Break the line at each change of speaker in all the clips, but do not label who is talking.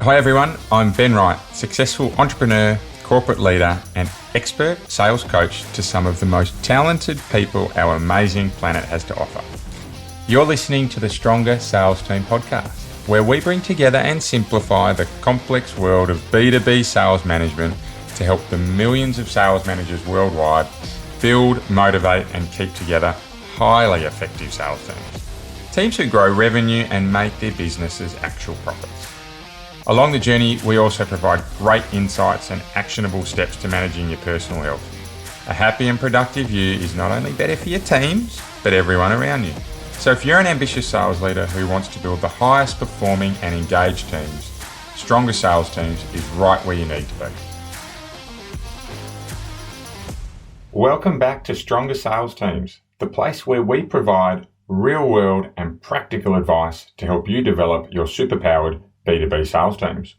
Hi everyone, I'm Ben Wright, successful entrepreneur, corporate leader and expert sales coach to some of the most talented people our amazing planet has to offer. You're listening to the Stronger Sales Team podcast, where we bring together and simplify the complex world of B2B sales management to help the millions of sales managers worldwide build, motivate and keep together highly effective sales teams. Teams who grow revenue and make their businesses actual profits. Along the journey, we also provide great insights and actionable steps to managing your personal health. A happy and productive you is not only better for your teams, but everyone around you. So if you're an ambitious sales leader who wants to build the highest performing and engaged teams, Stronger Sales Teams is right where you need to be. Welcome back to Stronger Sales Teams, the place where we provide real-world and practical advice to help you develop your superpowered B2B sales teams.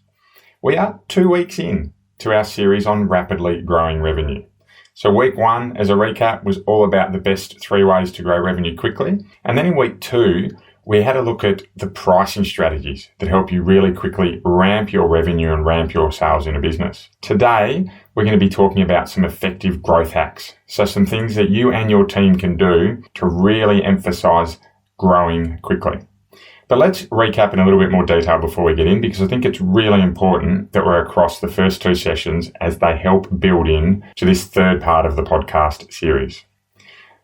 We are 2 weeks in to our series on rapidly growing revenue. So week 1, as a recap, was all about the best 3 ways to grow revenue quickly. And then in week 2, we had a look at the pricing strategies that help you really quickly ramp your revenue and ramp your sales in a business. Today, we're going to be talking about some effective growth hacks. So some things that you and your team can do to really emphasize growing quickly. But let's recap in a little bit more detail before we get in, because I think it's really important that we're across the first 2 sessions as they help build in to this third part of the podcast series.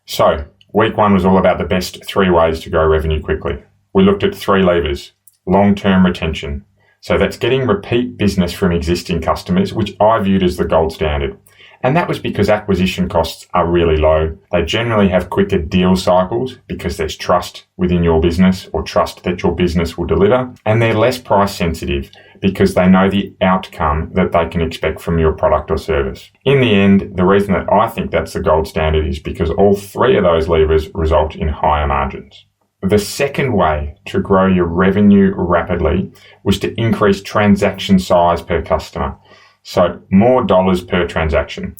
So week 1 was all about the best 3 ways to grow revenue quickly. We looked at 3 levers: long-term retention. So that's getting repeat business from existing customers, which I viewed as the gold standard. And that was because acquisition costs are really low. They generally have quicker deal cycles because there's trust within your business or trust that your business will deliver. And they're less price sensitive because they know the outcome that they can expect from your product or service. In the end, the reason that I think that's the gold standard is because all 3 of those levers result in higher margins. The second way to grow your revenue rapidly was to increase transaction size per customer. So more dollars per transaction.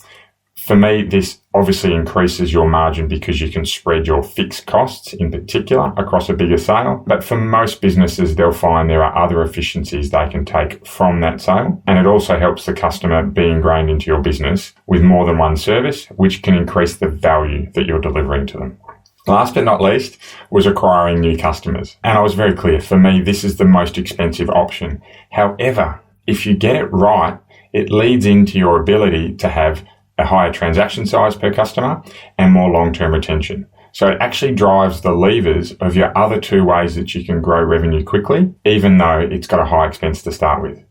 For me, this obviously increases your margin because you can spread your fixed costs in particular across a bigger sale. But for most businesses, they'll find there are other efficiencies they can take from that sale. And it also helps the customer be ingrained into your business with more than one service, which can increase the value that you're delivering to them. Last but not least was acquiring new customers. And I was very clear, for me, this is the most expensive option. However, if you get it right, it leads into your ability to have a higher transaction size per customer and more long-term retention. So it actually drives the levers of your other 2 ways that you can grow revenue quickly, even though it's got a high expense to start with.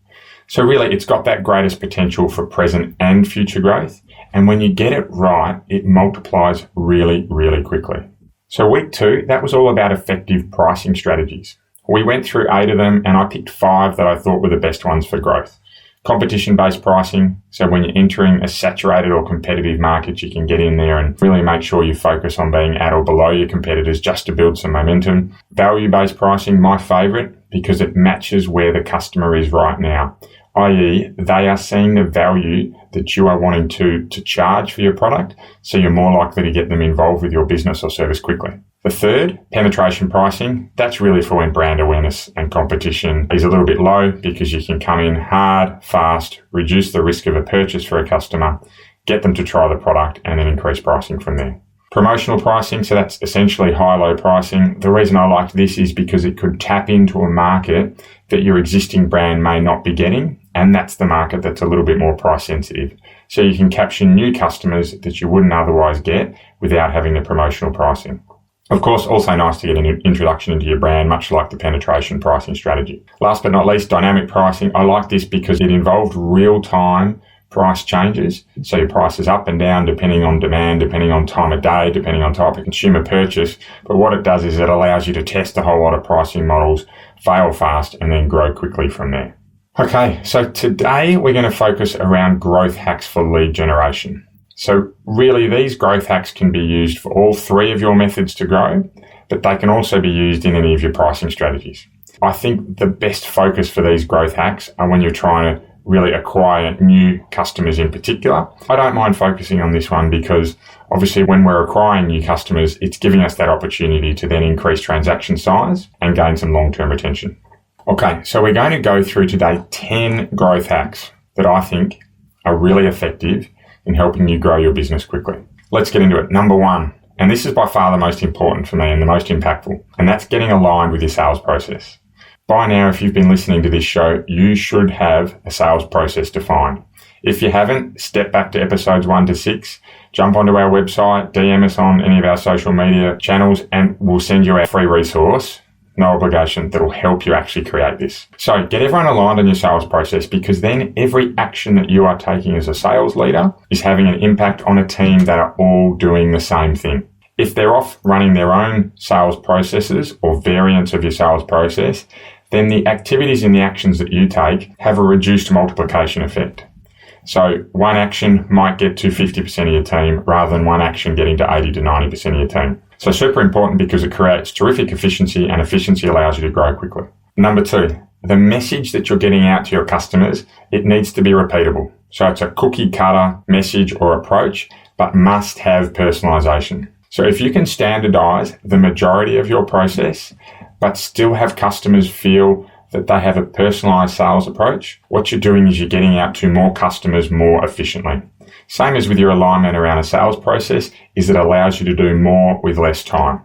So really, it's got that greatest potential for present and future growth. And when you get it right, it multiplies really, really quickly. So week 2, that was all about effective pricing strategies. We went through 8 of them and I picked 5 that I thought were the best ones for growth. Competition-based pricing. So when you're entering a saturated or competitive market, you can get in there and really make sure you focus on being at or below your competitors just to build some momentum. Value-based pricing, my favorite, because it matches where the customer is right now. i.e., they are seeing the value that you are wanting to charge for your product, so you're more likely to get them involved with your business or service quickly. The third, penetration pricing, that's really for when brand awareness and competition is a little bit low because you can come in hard, fast, reduce the risk of a purchase for a customer, get them to try the product, and then increase pricing from there. Promotional pricing, so that's essentially high-low pricing. The reason I liked this is because it could tap into a market that your existing brand may not be getting, and that's the market that's a little bit more price sensitive. So you can capture new customers that you wouldn't otherwise get without having the promotional pricing. Of course, also nice to get an introduction into your brand, much like the penetration pricing strategy. Last but not least, dynamic pricing. I like this because it involved real-time price changes. So your price is up and down depending on demand, depending on time of day, depending on type of consumer purchase. But what it does is it allows you to test a whole lot of pricing models, fail fast, and then grow quickly from there. Okay, so today we're going to focus around growth hacks for lead generation. So really, these growth hacks can be used for all 3 of your methods to grow, but they can also be used in any of your pricing strategies. I think the best focus for these growth hacks are when you're trying to really acquire new customers in particular. I don't mind focusing on this one because obviously when we're acquiring new customers, it's giving us that opportunity to then increase transaction size and gain some long-term retention. Okay, so we're going to go through today 10 growth hacks that I think are really effective in helping you grow your business quickly. Let's get into it. Number one, and this is by far the most important for me and the most impactful, and that's getting aligned with your sales process. By now, if you've been listening to this show, you should have a sales process defined. If you haven't, step back to episodes 1 to 6, jump onto our website, DM us on any of our social media channels, and we'll send you our free resource, no obligation, that will help you actually create this. So get everyone aligned on your sales process, because then every action that you are taking as a sales leader is having an impact on a team that are all doing the same thing. If they're off running their own sales processes or variants of your sales process, then the activities and the actions that you take have a reduced multiplication effect. So one action might get to 50% of your team rather than one action getting to 80 to 90% of your team. So super important, because it creates terrific efficiency, and efficiency allows you to grow quickly. Number 2, the message that you're getting out to your customers, it needs to be repeatable. So it's a cookie cutter message or approach, but must have personalization. So if you can standardize the majority of your process, but still have customers feel that they have a personalized sales approach, what you're doing is you're getting out to more customers more efficiently. Same as with your alignment around a sales process, is it allows you to do more with less time.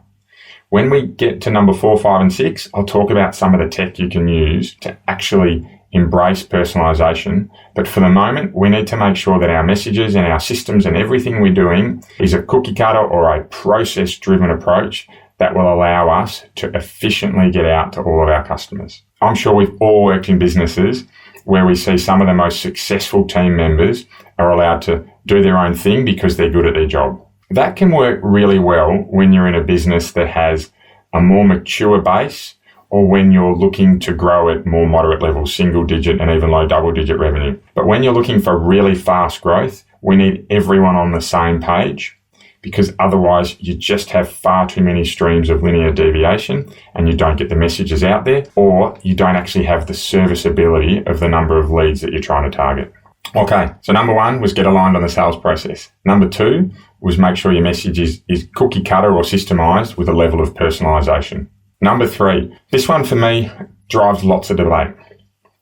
When we get to number 4, 5, and 6, I'll talk about some of the tech you can use to actually embrace personalization. But for the moment, we need to make sure that our messages and our systems and everything we're doing is a cookie cutter or a process-driven approach that will allow us to efficiently get out to all of our customers. I'm sure we've all worked in businesses where we see some of the most successful team members are allowed to do their own thing because they're good at their job. That can work really well when you're in a business that has a more mature base, or when you're looking to grow at more moderate levels, single digit and even low double digit revenue. But when you're looking for really fast growth, we need everyone on the same page, because otherwise you just have far too many streams of linear deviation and you don't get the messages out there, or you don't actually have the serviceability of the number of leads that you're trying to target. Okay, so number 1 was get aligned on the sales process. Number 2 was make sure your message is cookie cutter or systemized with a level of personalization. Number 3, this one for me drives lots of debate,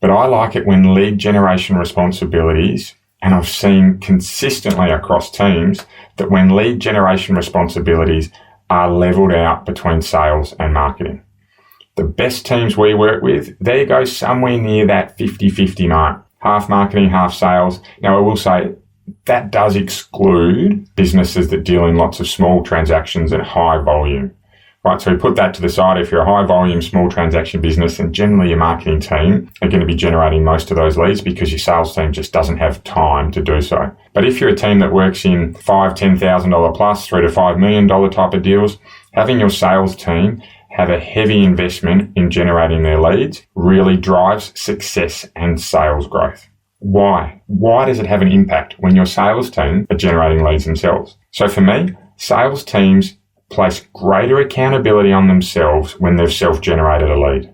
but I like it when lead generation responsibilities, and I've seen consistently across teams that when lead generation responsibilities are leveled out between sales and marketing. The best teams we work with, they go somewhere near that 50-50 mark. Half marketing, half sales. Now, I will say that does exclude businesses that deal in lots of small transactions and high volume. Right, so we put that to the side. If you're a high volume, small transaction business, and generally your marketing team are going to be generating most of those leads because your sales team just doesn't have time to do so. But if you're a team that works in $5,000, $10,000 plus, $3 to $5 million type of deals, having your sales team have a heavy investment in generating their leads really drives success and sales growth. Why? Why does it have an impact when your sales team are generating leads themselves? So for me, sales teams place greater accountability on themselves when they've self-generated a lead.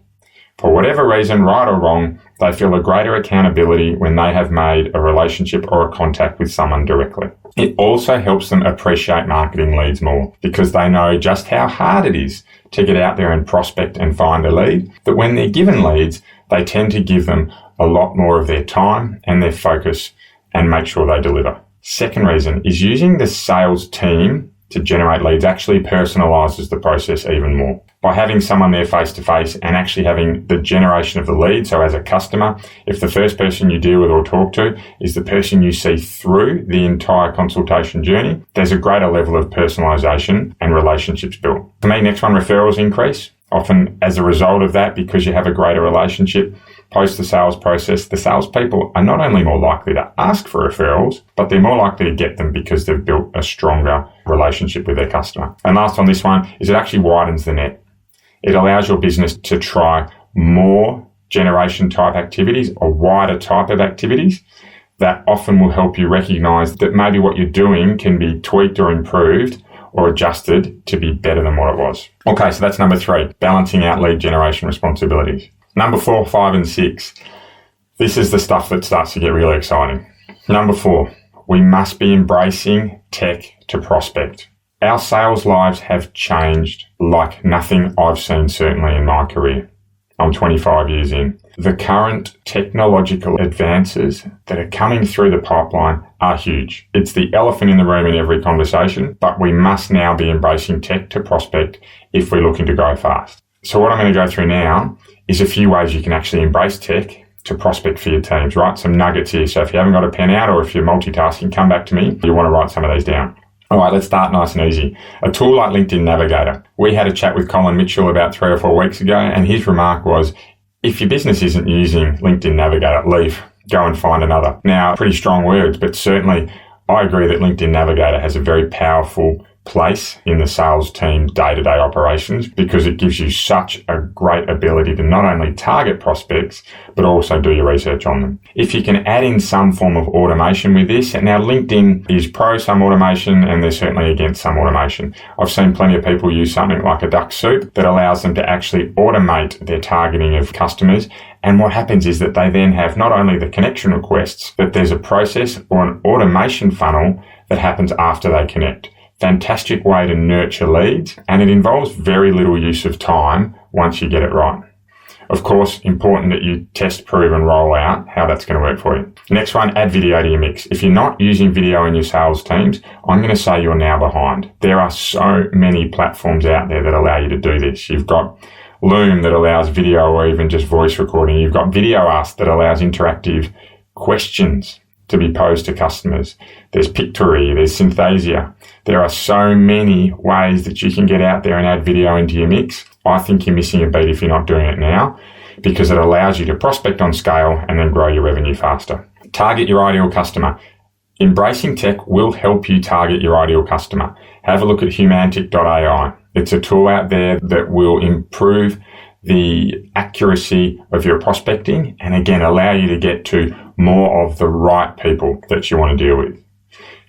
For whatever reason, right or wrong, they feel a greater accountability when they have made a relationship or a contact with someone directly. It also helps them appreciate marketing leads more, because they know just how hard it is to get out there and prospect and find a lead, that when they're given leads, they tend to give them a lot more of their time and their focus and make sure they deliver. Second reason is using the sales team to generate leads actually personalizes the process even more. By having someone there face to face and actually having the generation of the lead, so as a customer, if the first person you deal with or talk to is the person you see through the entire consultation journey, there's a greater level of personalization and relationships built. For me, next one, referrals increase. Often as a result of that, because you have a greater relationship post the sales process, the salespeople are not only more likely to ask for referrals, but they're more likely to get them because they've built a stronger relationship with their customer. And last on this one is it actually widens the net. It allows your business to try more generation type activities, a wider type of activities that often will help you recognize that maybe what you're doing can be tweaked or improved or adjusted to be better than what it was. Okay, so that's number 3, balancing out lead generation responsibilities. Number 4, 5, and 6. This is the stuff that starts to get really exciting. Number 4, we must be embracing tech to prospect. Our sales lives have changed like nothing I've seen certainly in my career. I'm 25 years in. The current technological advances that are coming through the pipeline are huge. It's the elephant in the room in every conversation, but we must now be embracing tech to prospect if we're looking to grow fast. So what I'm going to go through now is a few ways you can actually embrace tech to prospect for your teams, right? Some nuggets here. So if you haven't got a pen out or if you're multitasking, come back to me. You want to write some of these down. All right, let's start nice and easy. A tool like LinkedIn Navigator. We had a chat with Colin Mitchell about 3 or 4 weeks ago, and his remark was, if your business isn't using LinkedIn Navigator, leave. Go and find another. Now, pretty strong words, but certainly I agree that LinkedIn Navigator has a very powerful place in the sales team day-to-day operations because it gives you such a great ability to not only target prospects, but also do your research on them. If you can add in some form of automation with this, and now LinkedIn is pro some automation and they're certainly against some automation. I've seen plenty of people use something like a duck soup that allows them to actually automate their targeting of customers. And what happens is that they then have not only the connection requests, but there's a process or an automation funnel that happens after they connect. Fantastic way to nurture leads, and it involves very little use of time once you get it right. Of course, important that you test, prove, and roll out how that's going to work for you. Next one, add video to your mix. If you're not using video in your sales teams, I'm going to say you're now behind. There are so many platforms out there that allow you to do this. You've got Loom that allows video or even just voice recording. You've got Video Ask that allows interactive questions to be posed to customers. There's Pictory, there's Synthesia. There are so many ways that you can get out there and add video into your mix. I think you're missing a beat if you're not doing it now because it allows you to prospect on scale and then grow your revenue faster. Target your ideal customer. Embracing tech will help you target your ideal customer. Have a look at humantic.ai. It's a tool out there that will improve the accuracy of your prospecting and again allow you to get to more of the right people that you want to deal with.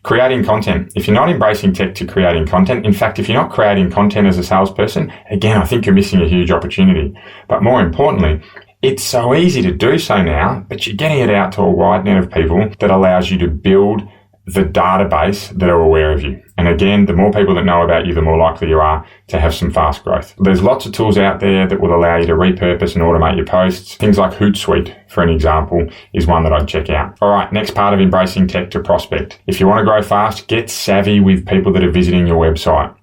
Creating content. If you're not embracing tech to creating content, in fact, if you're not creating content as a salesperson, again, I think you're missing a huge opportunity. But more importantly, it's so easy to do so now, but you're getting it out to a wide net of people that allows you to build the database that are aware of you. And again, the more people that know about you, the more likely you are to have some fast growth. There's lots of tools out there that will allow you to repurpose and automate your posts. Things like Hootsuite, for an example, is one that I'd check out. All right, next part of embracing tech to prospect. If you want to grow fast, get savvy with people that are visiting your website.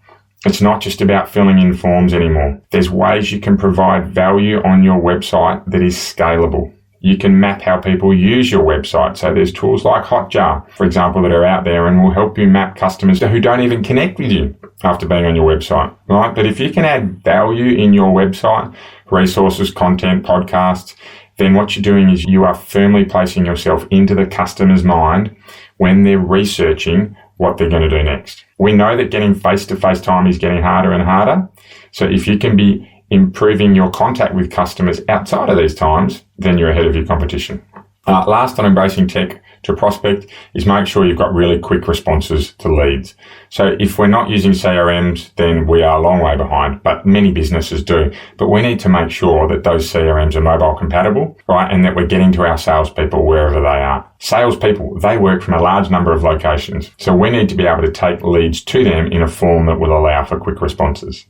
It's not just about filling in forms anymore. There's ways you can provide value on your website that is scalable. You can map how people use your website. So there's tools like Hotjar, for example, that are out there and will help you map customers who don't even connect with you after being on your website, right? But if you can add value in your website, resources, content, podcasts, then what you're doing is you are firmly placing yourself into the customer's mind when they're researching what they're going to do next. We know that getting face-to-face time is getting harder and harder. So if you can be improving your contact with customers outside of these times, then you're ahead of your competition. Last on embracing tech to prospect is make sure you've got really quick responses to leads. So if we're not using CRMs, then we are a long way behind, but many businesses do. But we need to make sure that those CRMs are mobile compatible, right? And that we're getting to our salespeople wherever they are. Salespeople, they work from a large number of locations. So we need to be able to take leads to them in a form that will allow for quick responses.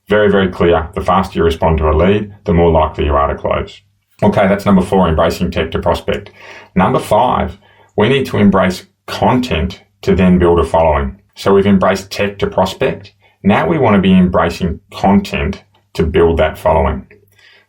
Very, very clear. The faster you respond to a lead, the more likely you are to close. Okay, that's number 4, embracing tech to prospect. Number 5, we need to embrace content to then build a following. So we've embraced tech to prospect. Now we want to be embracing content to build that following.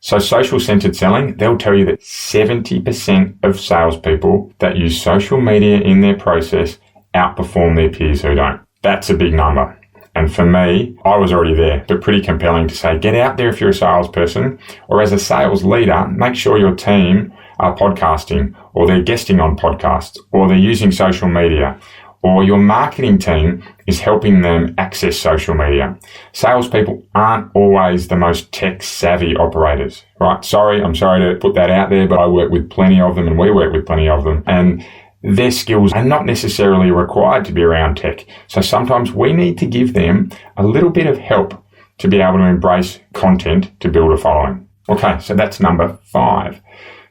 So social-centered selling, they'll tell you that 70% of salespeople that use social media in their process outperform their peers who don't. That's a big number. And for me, I was already there, but pretty compelling to say, get out there if you're a salesperson or as a sales leader, make sure your team are podcasting or they're guesting on podcasts or they're using social media or your marketing team is helping them access social media. Salespeople aren't always the most tech savvy operators, right? I'm sorry to put that out there, but I work with plenty of them and we work with plenty of them. And their skills are not necessarily required to be around tech. So sometimes we need to give them a little bit of help to be able to embrace content to build a following. Okay, so that's number 5.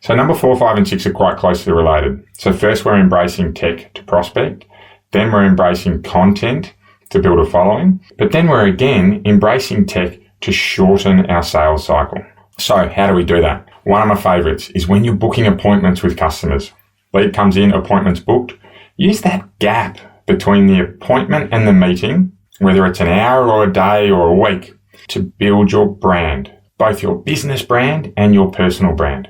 So number 4, 5, and 6 are quite closely related. So first we're embracing tech to prospect. Then we're embracing content to build a following. But then we're again embracing tech to shorten our sales cycle. So how do we do that? One of my favorites is when you're booking appointments with customers. Lead comes in, appointments booked. Use that gap between the appointment and the meeting, whether it's an hour or a day or a week, to build your brand, both your business brand and your personal brand.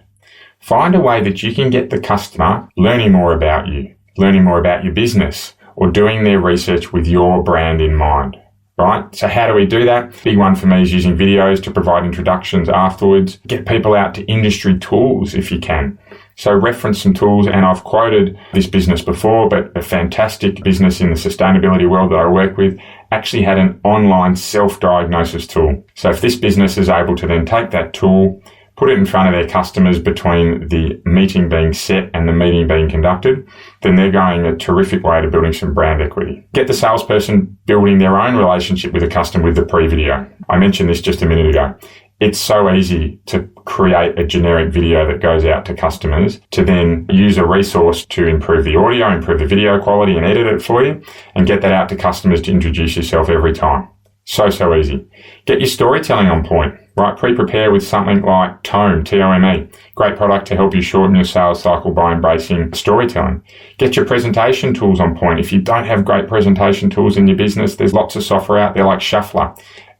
Find a way that you can get the customer learning more about you, learning more about your business, or doing their research with your brand in mind, right? So how do we do that? Big one for me is using videos to provide introductions afterwards. Get people out to industry tools if you can. So reference some tools, and I've quoted this business before, but a fantastic business in the sustainability world that I work with actually had an online self-diagnosis tool. So if this business is able to then take that tool, put it in front of their customers between the meeting being set and the meeting being conducted, then they're going a terrific way to building some brand equity. Get the salesperson building their own relationship with the customer with the pre-video. I mentioned this just a minute ago. It's so easy to create a generic video that goes out to customers to then use a resource to improve the audio, improve the video quality and edit it for you and get that out to customers to introduce yourself every time. So easy. Get your storytelling on point, right? Pre-prepare with something like Tome, T-O-M-E. Great product to help you shorten your sales cycle by embracing storytelling. Get your presentation tools on point. If you don't have great presentation tools in your business, there's lots of software out there like Shuffler,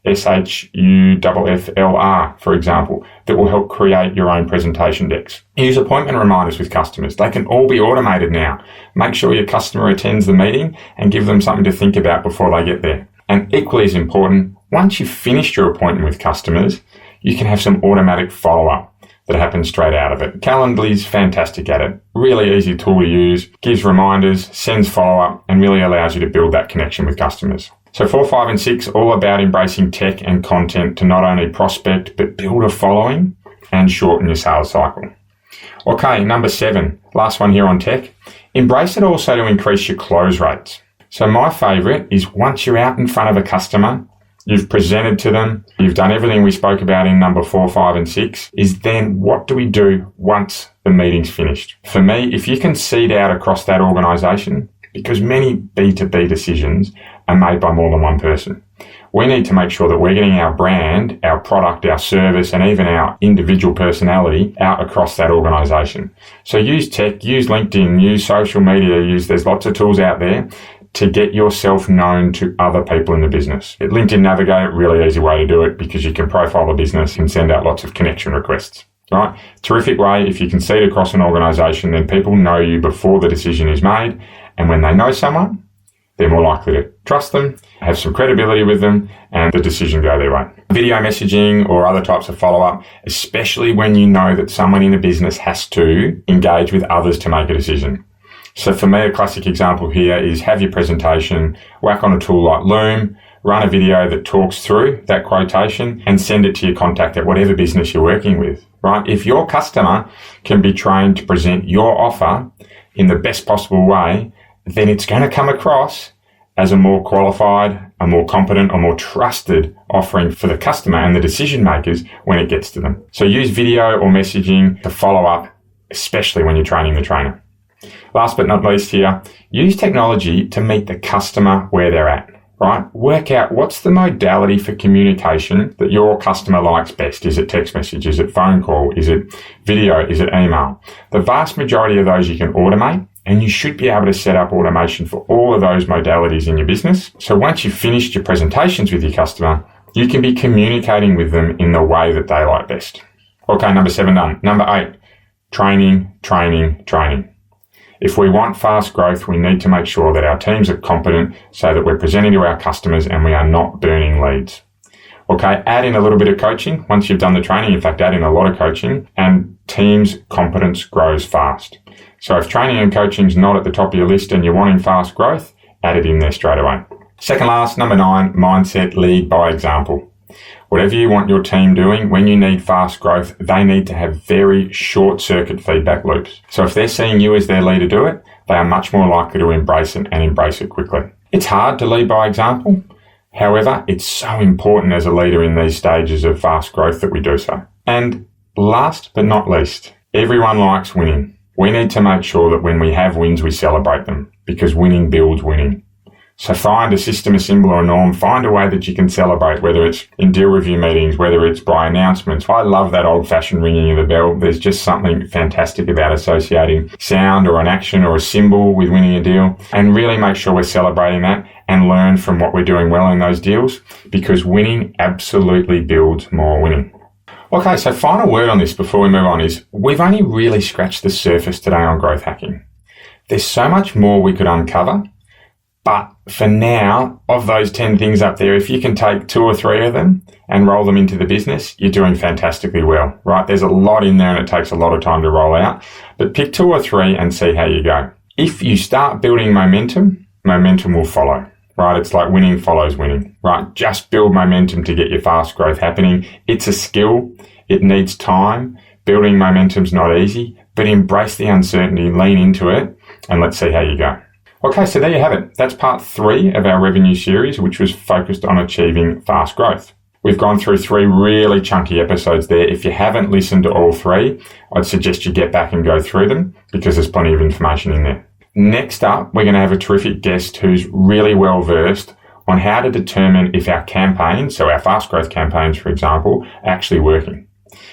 SHUFFLR, for example, that will help create your own presentation decks. Use appointment reminders with customers. They can all be automated now. Make sure your customer attends the meeting and give them something to think about before they get there. And equally as important, once you've finished your appointment with customers, you can have some automatic follow-up that happens straight out of it. Calendly's fantastic at it. Really easy tool to use, gives reminders, sends follow-up, and really allows you to build that connection with customers. So 4, 5, and 6, all about embracing tech and content to not only prospect, but build a following and shorten your sales cycle. Okay, number 7, last one here on tech. Embrace it also to increase your close rates. So my favorite is once you're out in front of a customer, you've presented to them, you've done everything we spoke about in number 4, 5, and 6, is then what do we do once the meeting's finished? For me, if you can seed out across that organization, because many B2B decisions are made by more than one person, we need to make sure that we're getting our brand, our product, our service, and even our individual personality out across that organization. So use tech, use LinkedIn, use social media, there's lots of tools out there to get yourself known to other people in the business. At LinkedIn Navigate, really easy way to do it because you can profile the business and send out lots of connection requests. Right? Terrific way. If you can see it across an organization, then people know you before the decision is made. And when they know someone, they're more likely to trust them, have some credibility with them, and the decision go their way. Video messaging or other types of follow-up, especially when you know that someone in a business has to engage with others to make a decision. So for me, a classic example here is have your presentation, whack on a tool like Loom, run a video that talks through that quotation and send it to your contact at whatever business you're working with, right? If your customer can be trained to present your offer in the best possible way, then it's going to come across as a more qualified, a more competent, a more trusted offering for the customer and the decision makers when it gets to them. So use video or messaging to follow up, especially when you're training the trainer. Last but not least here, use technology to meet the customer where they're at, right? Work out what's the modality for communication that your customer likes best. Is it text message? Is it phone call? Is it video? Is it email? The vast majority of those you can automate, and you should be able to set up automation for all of those modalities in your business. So once you've finished your presentations with your customer, you can be communicating with them in the way that they like best. Okay, number 7 done. Number 8, training. If we want fast growth, we need to make sure that our teams are competent so that we're presenting to our customers and we are not burning leads. Okay, add in a little bit of coaching once you've done the training. In fact, add in a lot of coaching and teams' competence grows fast. So if training and coaching is not at the top of your list and you're wanting fast growth, add it in there straight away. Second last, number 9, mindset, lead by example. Whatever you want your team doing, when you need fast growth, they need to have very short circuit feedback loops. So if they're seeing you as their leader do it, they are much more likely to embrace it and embrace it quickly. It's hard to lead by example. However, it's so important as a leader in these stages of fast growth that we do so. And last but not least, everyone likes winning. We need to make sure that when we have wins, we celebrate them because winning builds winning. So find a system, a symbol, or a norm. Find a way that you can celebrate, whether it's in deal review meetings, whether it's by announcements. I love that old-fashioned ringing of the bell. There's just something fantastic about associating sound or an action or a symbol with winning a deal, and really make sure we're celebrating that and learn from what we're doing well in those deals, because winning absolutely builds more winning. Okay, so final word on this before we move on is we've only really scratched the surface today on growth hacking. There's so much more we could uncover. But for now, of those 10 things up there, if you can take 2 or 3 of them and roll them into the business, you're doing fantastically well, right? There's a lot in there and it takes a lot of time to roll out, but pick 2 or 3 and see how you go. If you start building momentum, momentum will follow, right? It's like winning follows winning, right? Just build momentum to get your fast growth happening. It's a skill. It needs time. Building momentum's not easy, but embrace the uncertainty, lean into it, and let's see how you go. Okay, so there you have it. That's part 3 of our revenue series, which was focused on achieving fast growth. We've gone through 3 really chunky episodes there. If you haven't listened to all 3, I'd suggest you get back and go through them because there's plenty of information in there. Next up, we're going to have a terrific guest who's really well versed on how to determine if our campaigns, so our fast growth campaigns, for example, are actually working.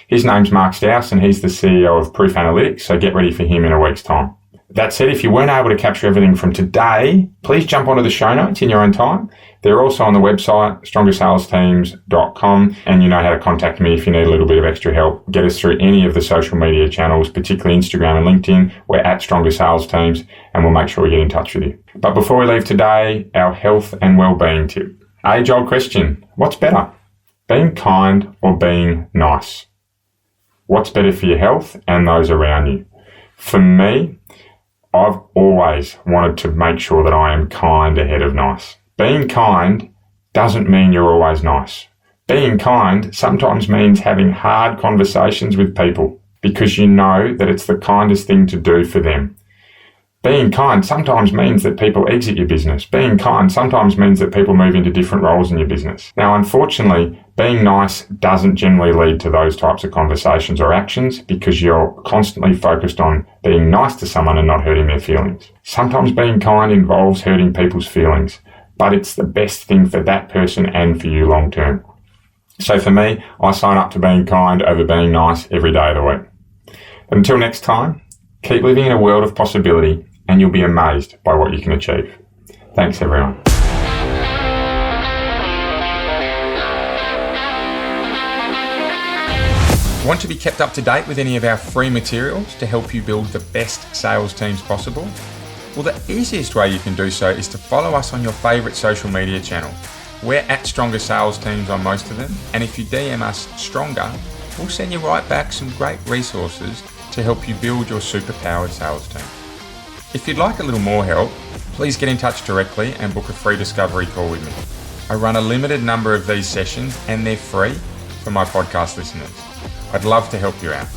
His name's Mark Stous and he's the CEO of Proof Analytics, so get ready for him in a week's time. That said, if you weren't able to capture everything from today, please jump onto the show notes in your own time. They're also on the website, strongersalesteams.com, and you know how to contact me if you need a little bit of extra help. Get us through any of the social media channels, particularly Instagram and LinkedIn. We're at Stronger Sales Teams, and we'll make sure we get in touch with you. But before we leave today, our health and well-being tip. Age-old question, what's better, being kind or being nice? What's better for your health and those around you? For me, I've always wanted to make sure that I am kind ahead of nice. Being kind doesn't mean you're always nice. Being kind sometimes means having hard conversations with people because you know that it's the kindest thing to do for them. Being kind sometimes means that people exit your business. Being kind sometimes means that people move into different roles in your business. Now, unfortunately, being nice doesn't generally lead to those types of conversations or actions because you're constantly focused on being nice to someone and not hurting their feelings. Sometimes being kind involves hurting people's feelings, but it's the best thing for that person and for you long term. So for me, I sign up to being kind over being nice every day of the week. But until next time, keep living in a world of possibility and you'll be amazed by what you can achieve. Thanks, everyone. Want to be kept up to date with any of our free materials to help you build the best sales teams possible? Well, the easiest way you can do so is to follow us on your favourite social media channel. We're at Stronger Sales Teams on most of them, and if you DM us Stronger, we'll send you right back some great resources to help you build your superpowered sales team. If you'd like a little more help, please get in touch directly and book a free discovery call with me. I run a limited number of these sessions and they're free for my podcast listeners. I'd love to help you out.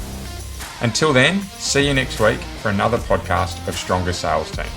Until then, see you next week for another podcast of Stronger Sales Teams.